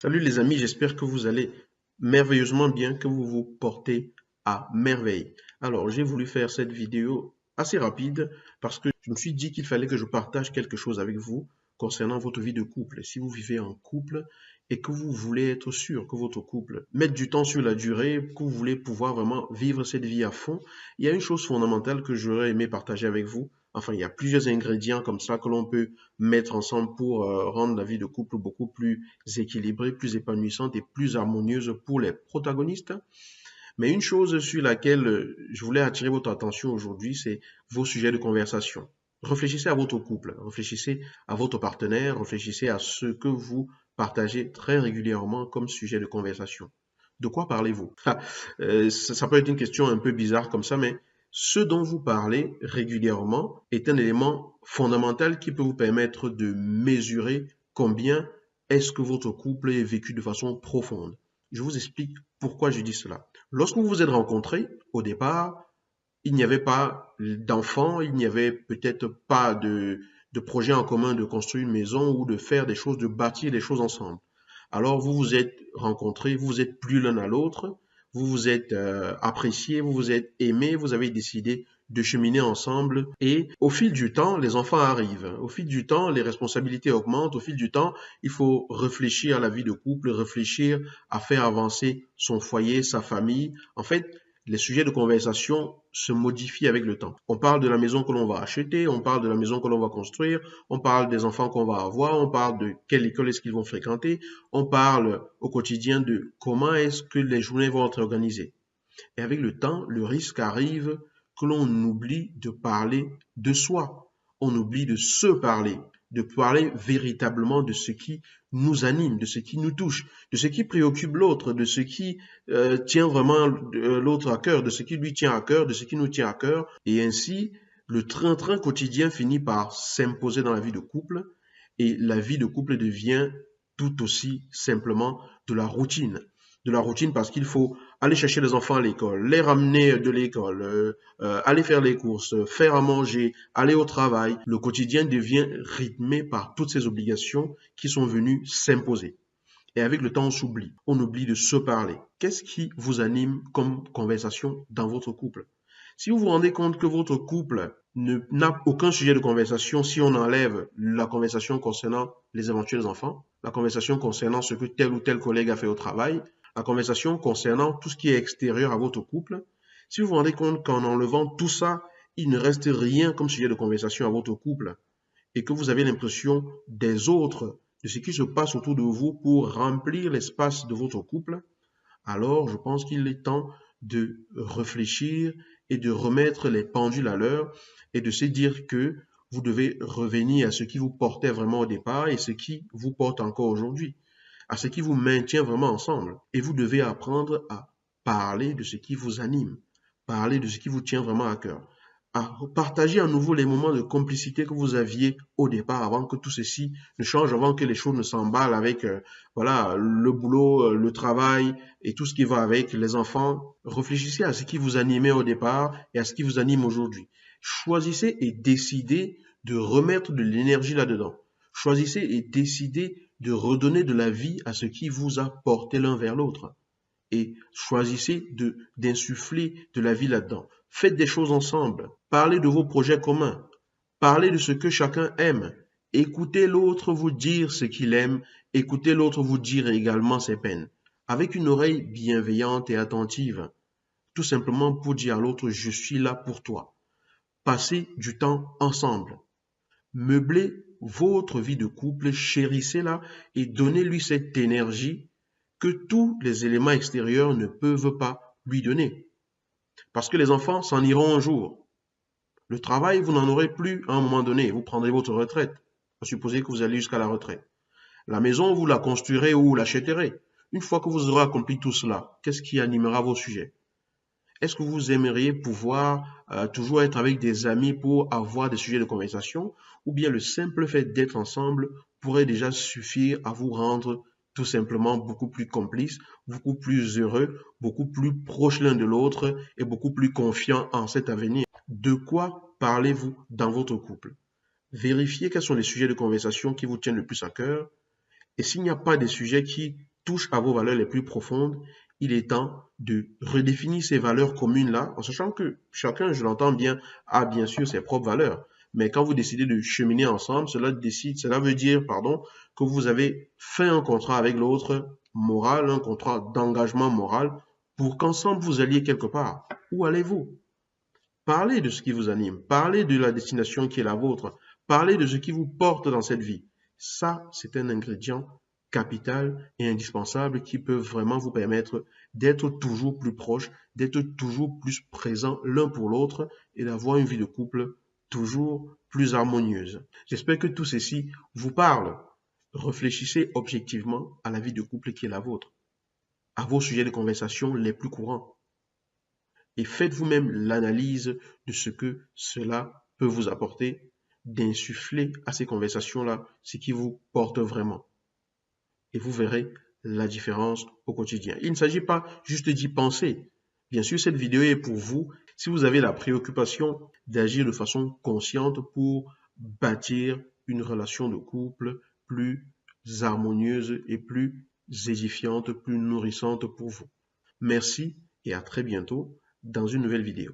Salut les amis, j'espère que vous allez merveilleusement bien, que vous vous portez à merveille. Alors, j'ai voulu faire cette vidéo assez rapide parce que je me suis dit qu'il fallait que je partage quelque chose avec vous concernant votre vie de couple. Si vous vivez en couple et que vous voulez être sûr que votre couple mette du temps sur la durée, que vous voulez pouvoir vraiment vivre cette vie à fond, il y a une chose fondamentale que j'aurais aimé partager avec vous. Enfin, il y a plusieurs ingrédients comme ça que l'on peut mettre ensemble pour rendre la vie de couple beaucoup plus équilibrée, plus épanouissante et plus harmonieuse pour les protagonistes. Mais une chose sur laquelle je voulais attirer votre attention aujourd'hui, c'est vos sujets de conversation. Réfléchissez à votre couple, réfléchissez à votre partenaire, réfléchissez à ce que vous partagez très régulièrement comme sujet de conversation. De quoi parlez-vous? Ça peut être une question un peu bizarre comme ça, mais ce dont vous parlez régulièrement est un élément fondamental qui peut vous permettre de mesurer combien est-ce que votre couple est vécu de façon profonde. Je vous explique pourquoi je dis cela. Lorsque vous vous êtes rencontrés, au départ, il n'y avait pas d'enfants, il n'y avait peut-être pas de projet en commun de construire une maison ou de faire des choses, de bâtir des choses ensemble. Alors vous vous êtes rencontrés, vous vous êtes plu l'un à l'autre, vous vous êtes appréciés, vous vous êtes aimés, vous avez décidé de cheminer ensemble et au fil du temps, les enfants arrivent. Au fil du temps, les responsabilités augmentent. Au fil du temps, il faut réfléchir à la vie de couple, réfléchir à faire avancer son foyer, sa famille. En fait, les sujets de conversation se modifient avec le temps. On parle de la maison que l'on va acheter, on parle de la maison que l'on va construire, on parle des enfants qu'on va avoir, on parle de quelle école est-ce qu'ils vont fréquenter, on parle au quotidien de comment est-ce que les journées vont être organisées. Et avec le temps, le risque arrive que l'on oublie de parler de soi. On oublie de parler véritablement de ce qui nous anime, de ce qui nous touche, de ce qui préoccupe l'autre, de ce qui tient vraiment l'autre à cœur, de ce qui lui tient à cœur, de ce qui nous tient à cœur. Et ainsi, le train-train quotidien finit par s'imposer dans la vie de couple et la vie de couple devient tout aussi simplement de la routine. De la routine parce qu'il faut aller chercher les enfants à l'école, les ramener de l'école, aller faire les courses, faire à manger, aller au travail. Le quotidien devient rythmé par toutes ces obligations qui sont venues s'imposer. Et avec le temps, on s'oublie. On oublie de se parler. Qu'est-ce qui vous anime comme conversation dans votre couple? Si vous vous rendez compte que votre couple n'a aucun sujet de conversation, si on enlève la conversation concernant les éventuels enfants, la conversation concernant ce que tel ou tel collègue a fait au travail, la conversation concernant tout ce qui est extérieur à votre couple, si vous vous rendez compte qu'en enlevant tout ça, il ne reste rien comme sujet de conversation à votre couple et que vous avez l'impression des autres, de ce qui se passe autour de vous pour remplir l'espace de votre couple, alors je pense qu'il est temps de réfléchir et de remettre les pendules à l'heure et de se dire que vous devez revenir à ce qui vous portait vraiment au départ et ce qui vous porte encore aujourd'hui, à ce qui vous maintient vraiment ensemble. Et vous devez apprendre à parler de ce qui vous anime, parler de ce qui vous tient vraiment à cœur, à partager à nouveau les moments de complicité que vous aviez au départ avant que tout ceci ne change, avant que les choses ne s'emballent avec voilà, le boulot, le travail et tout ce qui va avec les enfants. Réfléchissez à ce qui vous animait au départ et à ce qui vous anime aujourd'hui. Choisissez et décidez de remettre de l'énergie là-dedans. Choisissez et décidez de redonner de la vie à ce qui vous a porté l'un vers l'autre et choisissez d'insuffler de la vie là-dedans. Faites des choses ensemble. Parlez de vos projets communs. Parlez de ce que chacun aime. Écoutez l'autre vous dire ce qu'il aime. Écoutez l'autre vous dire également ses peines. Avec une oreille bienveillante et attentive. Tout simplement pour dire à l'autre, je suis là pour toi. Passez du temps ensemble. Meublez votre vie de couple, chérissez-la et donnez-lui cette énergie que tous les éléments extérieurs ne peuvent pas lui donner. Parce que les enfants s'en iront un jour. Le travail, vous n'en aurez plus à un moment donné. Vous prendrez votre retraite. À supposer que vous allez jusqu'à la retraite. La maison, vous la construirez ou l'achèterez. Une fois que vous aurez accompli tout cela, qu'est-ce qui animera vos sujets? Est-ce que vous aimeriez pouvoir toujours être avec des amis pour avoir des sujets de conversation ou bien le simple fait d'être ensemble pourrait déjà suffire à vous rendre tout simplement beaucoup plus complices, beaucoup plus heureux, beaucoup plus proches l'un de l'autre et beaucoup plus confiants en cet avenir? De quoi parlez-vous dans votre couple? Vérifiez quels sont les sujets de conversation qui vous tiennent le plus à cœur Et s'il n'y a pas des sujets qui touchent à vos valeurs les plus profondes, il est temps de redéfinir ces valeurs communes-là, en sachant que chacun, je l'entends bien, a bien sûr ses propres valeurs. Mais quand vous décidez de cheminer ensemble, cela veut dire, pardon, que vous avez fait un contrat avec l'autre moral, un contrat d'engagement moral, pour qu'ensemble vous alliez quelque part. Où allez-vous? Parlez de ce qui vous anime, parlez de la destination qui est la vôtre, parlez de ce qui vous porte dans cette vie. Ça, c'est un ingrédient capital et indispensable qui peut vraiment vous permettre d'être toujours plus proche, d'être toujours plus présent l'un pour l'autre et d'avoir une vie de couple toujours plus harmonieuse. J'espère que tout ceci vous parle. Réfléchissez objectivement à la vie de couple qui est la vôtre, à vos sujets de conversation les plus courants et faites vous-même l'analyse de ce que cela peut vous apporter, d'insuffler à ces conversations-là ce qui vous porte vraiment. Et vous verrez la différence au quotidien. Il ne s'agit pas juste d'y penser. Bien sûr, cette vidéo est pour vous si vous avez la préoccupation d'agir de façon consciente pour bâtir une relation de couple plus harmonieuse et plus édifiante, plus nourrissante pour vous. Merci et à très bientôt dans une nouvelle vidéo.